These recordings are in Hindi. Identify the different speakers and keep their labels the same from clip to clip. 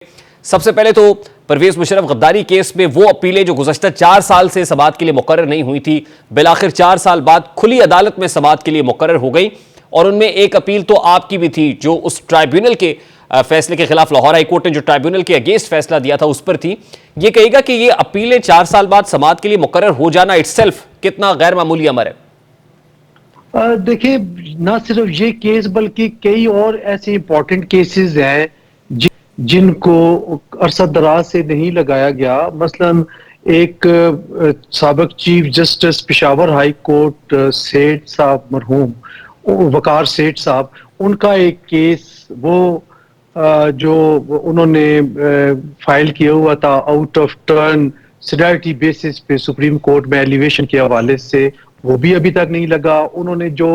Speaker 1: सबसे पहले तो परवेज मुशर्रफ गद्दारी केस में वो अपीलें जो गुज़श्ता 4 साल से समाअत के लिए मुकर्रर नहीं हुई थी, बिलाखिर 4 साल बाद खुली अदालत में समाअत के लिए मुकर्रर हो गई। और उनमें एक अपील तो आपकी भी थी जो उस ट्राइब्यूनल के फैसले के खिलाफ लाहौर हाई कोर्ट ने जो ट्राइब्यूनल के अगेंस्ट फैसला दिया था उस पर थी। ये कहेगा कि ये अपीलें 4 साल बाद समाअत के लिए मुकर्रर हो जाना इटसेल्फ कितना गैर मामूली अमर है।
Speaker 2: देखिए, ना सिर्फ ये केस बल्कि कई और ऐसे इंपॉर्टेंट केसेस हैं जिनको अरसा दराज से नहीं लगाया गया। मसलन एक साबिक chief justice Peshawar high court सेठ साहब, मरहूम वकार सेठ साहब, उनका एक केस वो जो उन्होंने फाइल किया हुआ था out of turn seniority basis पे सुप्रीम कोर्ट में एलिवेशन के हवाले से, वो भी अभी तक नहीं लगा। उन्होंने जो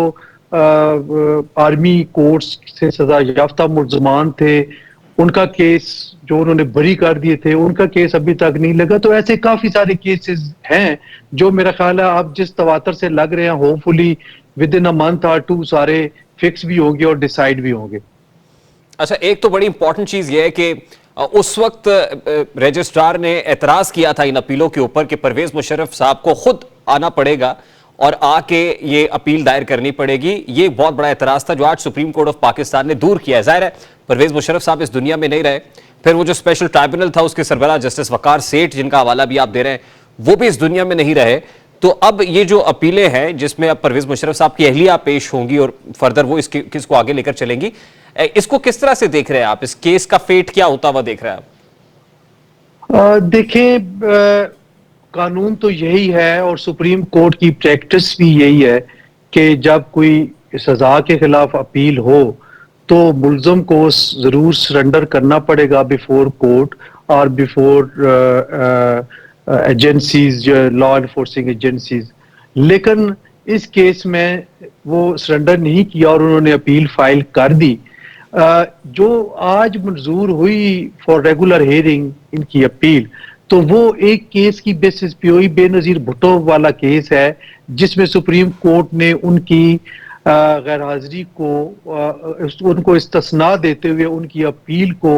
Speaker 2: आर्मी कोर्ट्स से सजा याफ्ता मुल्जमान थे उनका केस जो उन्होंने बरी कर दिए थे, उनका केस अभी तक नहीं लगा। तो ऐसे काफी सारे केसेस हैं जो मेरा ख्याल है आप जिस तवातर से लग रहे हैं, hopefully with in a month और 2 सारे फिक्स भी होंगे और डिसाइड भी होंगे।
Speaker 1: अच्छा, एक तो बड़ी इंपॉर्टेंट चीज यह है कि उस वक्त रजिस्ट्रार ने एतराज किया था इन अपीलों के ऊपर कि परवेज मुशर्रफ साहब को खुद आना पड़ेगा और आके ये अपील दायर करनी पड़ेगी। ये बहुत बड़ा एतराज था जो आज सुप्रीम कोर्ट ऑफ पाकिस्तान ने दूर किया है। जाहिर है परवेज मुशर्रफ साहब इस दुनिया में नहीं रहे, फिर वो जो स्पेशल ट्राइब्यूनल था उसके सरबराह जस्टिस वकार सेठ जिनका हवाला भी आप दे रहे हैं वो भी इस दुनिया में नहीं रहे। तो अब ये जो अपीलें हैं जिसमें अब परवेज मुशर्रफ साहब की अहलिया पेश होंगी और फर्दर वो इसके किसको आगे लेकर चलेंगी, इसको किस तरह से देख रहे हैं आप? इस केस का फेट क्या होता हुआ देख रहे हैं आप?
Speaker 2: देखें, कानून तो यही है और सुप्रीम कोर्ट की प्रैक्टिस भी यही है कि जब कोई सजा के खिलाफ अपील हो तो मुल्ज़म को जरूर सरेंडर करना पड़ेगा बिफोर कोर्ट और before agencies, law enforcing agencies. लेकिन इस केस में वो सरेंडर नहीं किया और उन्होंने अपील फाइल कर दी। जो आज मंजूर हुई फॉर रेगुलर हियरिंग इनकी अपील, तो वो एक केस की बेसिस पे हुई, बेनजीर भुट्टो वाला केस है जिसमें सुप्रीम कोर्ट ने उनकी गैर हाजिरी को उनको इस्तिस्ना देते हुए उनकी अपील को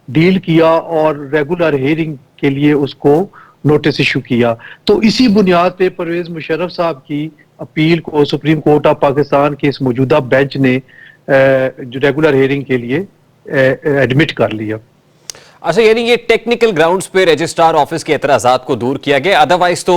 Speaker 2: डील किया और रेगुलर हियरिंग के लिए उसको नोटिस इशू किया। तो इसी बुनियाद पे परवेज मुशर्रफ साहब की अपील को सुप्रीम कोर्ट ऑफ पाकिस्तान के इस मौजूदा बेंच ने जो रेगुलर हियरिंग के लिए एडमिट कर लिया।
Speaker 1: अच्छा, यानी ये टेक्निकल ग्राउंड्स पे रजिस्ट्रार ऑफिस के एतराजात को दूर किया गया, अदरवाइज तो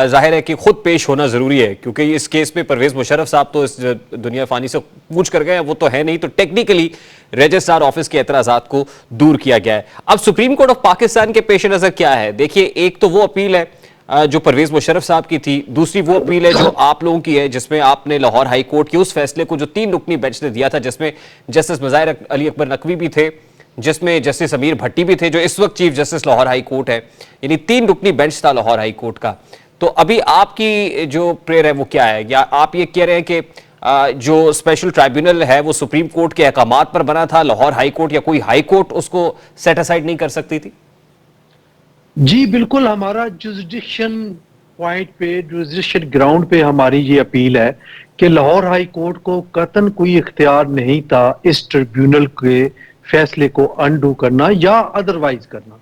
Speaker 1: जाहिर है कि खुद पेश होना जरूरी है क्योंकि इस केस में परवेज मुशर्रफ साहब तो इस दुनिया फानी से कूच कर गए, वो तो है नहीं, तो टेक्निकली रजिस्ट्रार ऑफिस के एतराजात को दूर किया गया है। अब सुप्रीम कोर्ट ऑफ पाकिस्तान के पेश नजर क्या है? देखिए, एक तो वो अपील है जो परवेज मुशर्रफ साहब की थी, दूसरी वो अपील है जो आप लोगों की है जिसमें आपने लाहौर हाई कोर्ट के उस फैसले को जो 3 रुकनी बेंच ने दिया था जिसमें जस्टिस मज़ाहिर अली अकबर नकवी भी थे, जिसमें जस्टिस अमीर भट्टी भी थे जो इस वक्त chief justice Lahore high court है, यानी 3 रुकनी बेंच था लाहौर हाई कोर्ट का। तो अभी आपकी जो प्रेयर है वो क्या है? या आप ये कह रहे हैं कि जो स्पेशल ट्राइब्यूनल है वो सुप्रीम कोर्ट के अहकामात पर बना था, लाहौर हाई कोर्ट या कोई हाई कोर्ट उसको सेट असाइड नहीं कर सकती थी?
Speaker 2: जी बिल्कुल, हमारा जुरिसडिक्शन पॉइंट पे, जुरिसडिक्शन ग्राउंड पे हमारी ये अपील है कि लाहौर हाई कोर्ट को कतन कोई इख्तियार नहीं था इस ट्रिब्यूनल के फैसले को अनडू करना या अदरवाइज करना,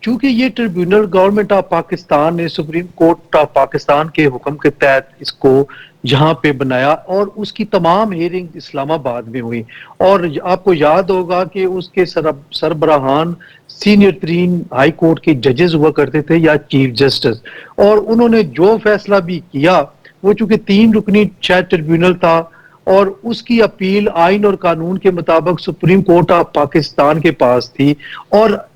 Speaker 2: क्योंकि ये ट्रिब्यूनल गवर्नमेंट ऑफ पाकिस्तान ने सुप्रीम कोर्ट ऑफ पाकिस्तान के हुक्म के तहत इसको यहाँ पे बनाया और उसकी तमाम हियरिंग इस्लामाबाद में हुई। और आपको याद होगा कि उसके सरबराहान सीनियर तरीन हाई कोर्ट के जजेस हुआ करते थे या चीफ जस्टिस, और उन्होंने जो फैसला भी किया वो चूंकि 3 रुकनी ट्रिब्यूनल था और उसकी अपील आइन और कानून के मुताबिक सुप्रीम कोर्ट ऑफ पाकिस्तान के पास थी। और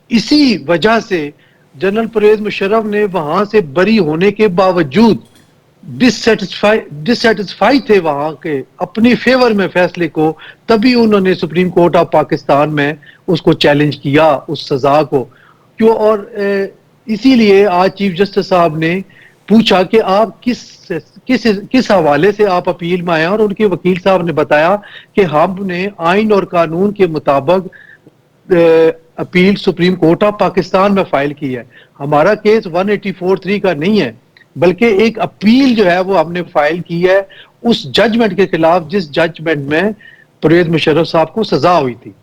Speaker 2: इसी वजह से जनरल परवेज मुशर्रफ ने वहां से बरी होने के बावजूद डिससेटिस्फाई थे वहां के अपने फेवर में फैसले को, तभी उन्होंने सुप्रीम कोर्ट ऑफ पाकिस्तान में उसको चैलेंज किया उस सजा को। क्यों? और इसीलिए आज चीफ जस्टिस साहब ने पूछा कि आप किस हवाले से आप अपील में आए, और उनके वकील साहब ने बताया कि हमने आइन और कानून के मुताबिक appeal supreme court of Pakistan में फाइल की है। हमारा केस 184(3) का नहीं है, बल्कि एक अपील जो है वो हमने फाइल की है उस जजमेंट के खिलाफ जिस जजमेंट में परवेज मुशर्रफ साहब को सजा हुई थी।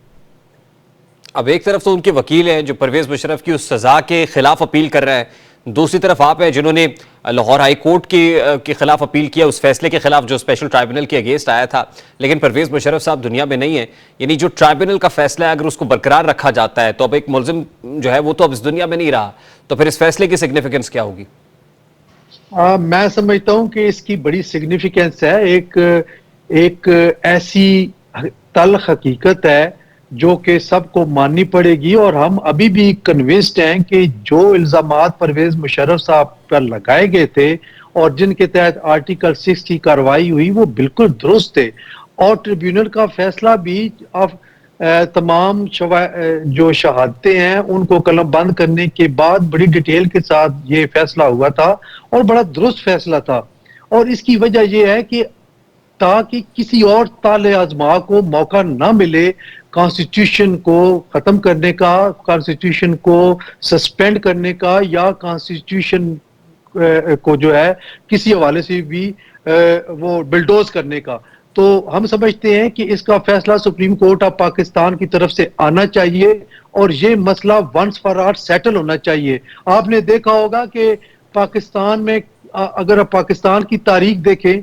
Speaker 1: अब एक तरफ तो उनके वकील हैं जो परवेज मुशर्रफ की उस सजा के खिलाफ अपील कर रहे हैं, दूसरी तरफ आप हैं जिन्होंने लाहौर हाई कोर्ट के खिलाफ अपील किया, उस फैसले के खिलाफ जो स्पेशल ट्राइब्यूनल के अगेंस्ट आया था। लेकिन परवेज मुशर्रफ साहब दुनिया में नहीं है, यानी जो ट्राइब्यूनल का फैसला है अगर उसको बरकरार रखा जाता है तो अब एक मुलजिम जो है वो तो अब इस दुनिया में नहीं रहा, तो फिर इस फैसले की सिग्निफिकेंस क्या होगी?
Speaker 2: मैं समझता हूं कि इसकी बड़ी सिग्निफिकेंस है। एक ऐसी तल्ख हकीकत है जो कि सबको माननी पड़ेगी, और हम अभी भी कन्विंस्ड हैं कि जो इल्जामात परवेज मुशर्रफ साहब पर लगाए गए थे और जिनके तहत आर्टिकल 6 की कार्रवाई हुई वो बिल्कुल दुरुस्त थे। और ट्रिब्यूनल का फैसला भी तमाम जो शहादतें हैं उनको कलम बंद करने के बाद बड़ी डिटेल के साथ ये फैसला हुआ था और बड़ा दुरुस्त फैसला था। और इसकी वजह यह है कि ताकि किसी और ताले आजमा को मौका ना मिले कॉन्स्टिट्यूशन को खत्म करने का, कॉन्स्टिट्यूशन को सस्पेंड करने का, या कॉन्स्टिट्यूशन को जो है किसी हवाले से भी वो बिल्डोज करने का। तो हम समझते हैं कि इसका फैसला सुप्रीम कोर्ट ऑफ पाकिस्तान की तरफ से आना चाहिए और ये मसला वंस फॉर ऑल सेटल होना चाहिए। आपने देखा होगा कि पाकिस्तान में अगर आप पाकिस्तान की तारीख देखें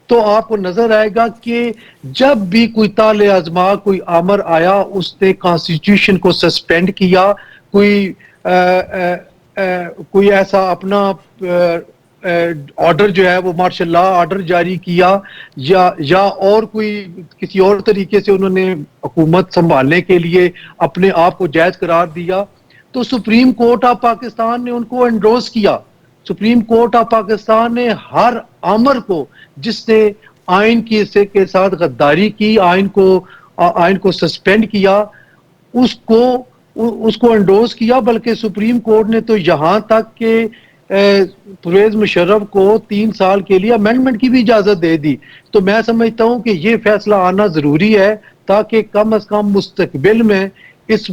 Speaker 2: तो आपको नजर आएगा कि जब भी कोई ताले आजमा, कोई आमर आया, उसने कॉन्स्टिट्यूशन को सस्पेंड किया, कोई ऐसा अपना ऑर्डर जो है वो मार्शल लॉ ऑर्डर जारी किया, या और कोई किसी और तरीके से उन्होंने हुकूमत संभालने के लिए अपने आप को जायज करार दिया, तो सुप्रीम कोर्ट ऑफ पाकिस्तान ने उनको एंडोर्स किया। सुप्रीम कोर्ट ऑफ पाकिस्तान ने हर आमर को जिसने आइन के साथ गद्दारी की, आइन को सस्पेंड किया, उसको एंडोर्स किया। बल्कि सुप्रीम कोर्ट ने तो यहां तक कि परवेज मुशर्रफ को 3 साल के लिए अमेंडमेंट की भी इजाजत दे दी। तो मैं समझता हूं कि ये फैसला आना जरूरी है ताकि कम अज कम मुस्तकबिल में इस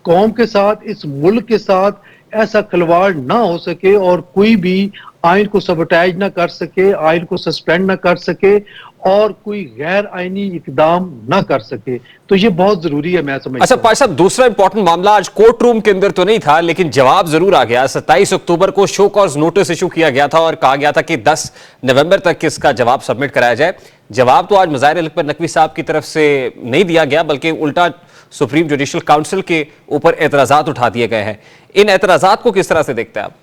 Speaker 2: कौम के साथ, इस मुल्क के साथ ऐसा खिलवाड़ ना हो सके और कोई भी आइन को सबटाइज ना कर सके, आइन को सस्पेंड ना कर सके और कोई गैर आइनी इकदाम ना कर सके। तो ये बहुत जरूरी है, मैं समझता हूं।
Speaker 1: अच्छा पाशा साहब, दूसरा इंपॉर्टेंट मामला आज कोर्ट रूम के अंदर तो नहीं था लेकिन जवाब जरूर आ गया। 27 अक्टूबर को शो कॉज नोटिस इशू किया गया था और कहा गया था कि 10 नवंबर तक इसका जवाब सबमिट कराया जाए। जवाब तो आज मज़ाहिर अली अकबर नकवी साहब की तरफ से नहीं दिया गया बल्कि उल्टा सुप्रीम जुडिशल काउंसिल के ऊपर एतराजात उठा दिए गए हैं। इन एतराजात को किस तरह से देखते हैं आप?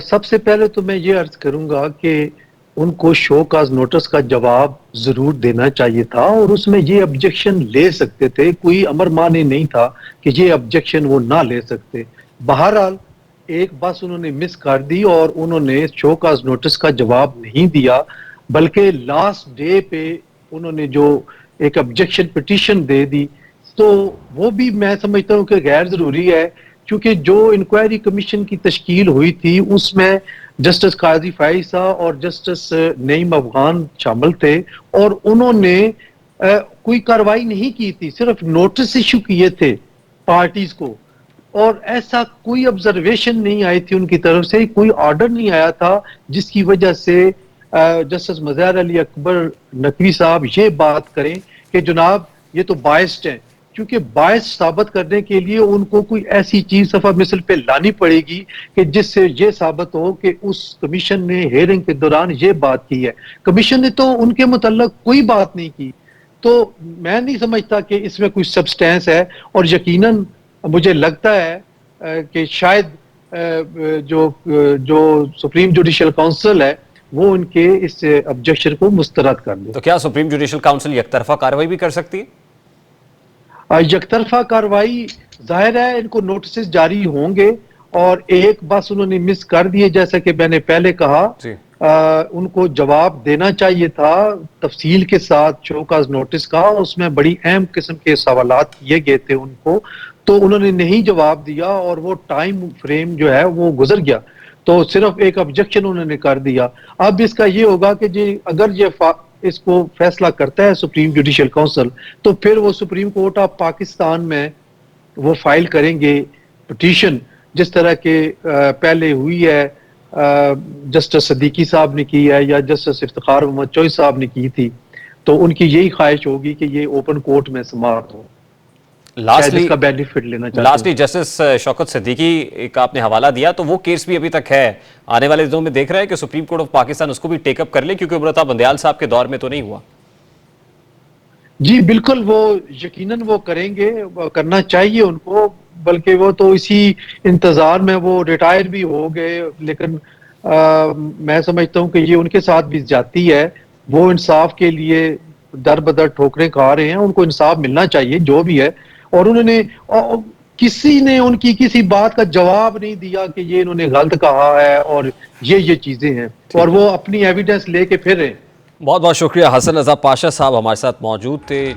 Speaker 2: सबसे पहले तो मैं ये अर्ज करूंगा कि उनको शो काज नोटिस का जवाब जरूर देना चाहिए था और उसमें ये ऑब्जेक्शन ले सकते थे। कोई अमर माने नहीं था कि ये ऑब्जेक्शन वो ना ले सकते। बहरहाल एक बस उन्होंने मिस कर दी और उन्होंने शो काज नोटिस का जवाब नहीं दिया, बल्कि लास्ट डे पे उन्होंने जो एक ऑब्जेक्शन पिटीशन दे दी। तो वो भी मैं समझता हूँ कि गैर जरूरी है, क्योंकि जो इंक्वायरी कमीशन की तश्कील हुई थी उसमें जस्टिस काजी फाइसा और जस्टिस नईम अफगान शामिल थे और उन्होंने कोई कार्रवाई नहीं की थी, सिर्फ नोटिस इशू किए थे पार्टीज को और ऐसा कोई ऑब्जर्वेशन नहीं आई थी उनकी तरफ से, कोई ऑर्डर नहीं आया था जिसकी वजह से जस्टिस मज़ाहिर अली अकबर नकवी साहब ये बात करें कि जनाब ये तो बायस्ड हैं। क्योंकि बायस साबित करने के लिए उनको कोई ऐसी चीज सफा मिसल पे लानी पड़ेगी कि जिससे ये साबित हो कि उस कमीशन ने हेयरिंग के दौरान ये बात की है। कमीशन ने तो उनके मुतल्लक कोई बात नहीं की। तो मैं नहीं समझता कि इसमें कोई सब्सटेंस है और यकीनन मुझे लगता है कि शायद जो सुप्रीम जुडिशल काउंसिल है वो उनके इस ऑब्जेक्शन को मुस्तरद कर दे।
Speaker 1: तो क्या सुप्रीम जुडिशल काउंसिल एकतरफा कार्रवाई भी कर सकती है?
Speaker 2: यकतरफा कार्रवाई जाहिर है इनको नोटिस जारी होंगे और एक बस उन्होंने मिस कर दिए, जैसा कि मैंने पहले कहा। उनको जवाब देना चाहिए था तफसील के साथ शो काज नोटिस का, उसमें बड़ी अहम किस्म के सवालात किए गए थे उनको, तो उन्होंने नहीं जवाब दिया और वो टाइम फ्रेम जो है वो गुजर गया। तो सिर्फ एक ऑब्जेक्शन उन्होंने कर दिया। अब इसका ये होगा कि जी अगर ये इसको फैसला करता है सुप्रीम जुडिशल काउंसिल तो फिर वो सुप्रीम कोर्ट ऑफ पाकिस्तान में वो फाइल करेंगे पिटीशन, जिस तरह के पहले हुई है, जस्टिस सदीकी साहब ने की है या जस्टिस इफ्तिखार मोहम्मद चौई साहब ने की थी। तो उनकी यही ख्वाहिश होगी कि ये ओपन कोर्ट में समाप्त हो। शायद
Speaker 1: Lastly-
Speaker 2: इसका बेनिफिट लेना चाहते
Speaker 1: लास्टली जस्टिस शौकत सिद्दीकी का आपने हवाला दिया, तो वो केस भी अभी तक है। आने वाले दिनों में देख रहे हैं कि सुप्रीम कोर्ट ऑफ पाकिस्तान उसको भी टेकअप कर ले, क्योंकि उमरता बंदयाल साहब के दौर में तो नहीं हुआ।
Speaker 2: जी बिल्कुल, वो यकीनन वो करेंगे, वो करना चाहिए उनको, बल्कि वो तो इसी इंतजार में वो रिटायर भी हो गए। लेकिन मैं समझता हूँ कि ये उनके साथ भी जाती है। वो इंसाफ के लिए दर बदर ठोकरें खा रहे हैं, उनको इंसाफ मिलना चाहिए जो भी है। और उन्होंने किसी ने उनकी किसी बात का जवाब नहीं दिया कि ये इन्होंने गलत कहा है और ये चीजें हैं, और वो अपनी एविडेंस लेके फिर रहे हैं।
Speaker 1: बहुत बहुत शुक्रिया। हसन रजा पाशा साहब हमारे साथ मौजूद थे।